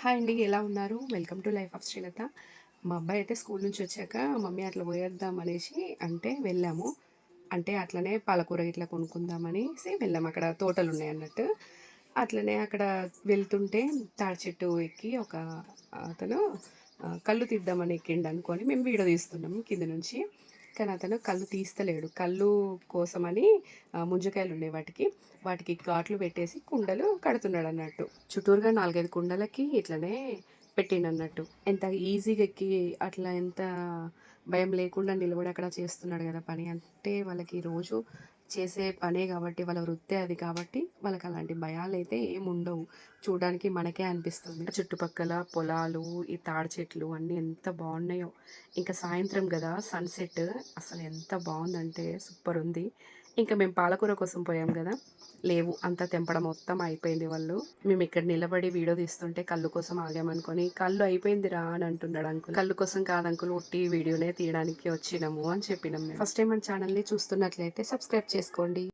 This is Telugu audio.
హాయ్ అండి. ఎలా ఉన్నారు? Welcome to life of Srilatha. మా అబ్బాయి అయితే స్కూల్ నుంచి వచ్చాక మమ్మీ అట్లా పోయేద్దాం అనేసి అంటే వెళ్ళాము. అంటే అట్లనే పాలకూర ఇట్లా కొనుక్కుందామనేసి వెళ్ళాము. అక్కడ తోటలున్నాయన్నట్టు. అట్లనే అక్కడ వెళ్తుంటే తాడి చెట్టు ఎక్కి ఒక అతను కల్లు తీద్దామని ఎక్కిండనుకోని మేము వీడియో తీస్తున్నాం కింద నుంచి. కానీ అతను కల్లు తీస్తలేడు. కల్లు కోసమని ముంజకాయలున్నాయి వాటికి. వాటికి ఘాట్లు పెట్టేసి కుండలు కడుతున్నాడన్నట్టు. చుట్టూరుగా 4, 5 కుండలకి ఇట్లనే పెట్టిండన్నట్టు. ఎంత ఈజీగా ఎక్కి అట్లా ఎంత భయం లేకుండా నిలబడి అక్కడ చేస్తున్నాడు గదా పని. అంటే వాళ్ళకి రోజు చేసే పనే గాబట్టి, వాళ్ళ వృత్తే అది కాబట్టి వాళ్ళకలాంటి భయాలైతే ఏముండవు. చూడడానికి మనకే అనిపిస్తుంది. చుట్టుపక్కల పొలాలు, ఈ తాడి చెట్లు అన్నీ ఎంత బాగున్నాయో. ఇంకా సాయంత్రం గదా సన్‌సెట్ అసలు ఎంత బావుందంటే సూపరుంది. ఇంకా మేము పాలకూర కోసం పోయాం గదా! లేవు. అంతా తెంపడం మొత్తం అయిపోయింది వాళ్ళు. మేమిక్కడ నిలబడి వీడియో తీస్తుంటే కల్లు కోసం ఆగామనుకోని, "కల్లు అయిపోయిందిరా" అని అంటున్నాడు అంకుల్. "కల్లు కోసం కాదు అంకుల్ ఉట్టి వీడియోనే తీయడానికి వచ్చినాము" అని చెప్పినాం మేము. ఫస్ట్ టైమ్ మన ఛానల్‌ని చూస్తున్నట్లయితే సబ్స్క్రైబ్ చేసుకోండి.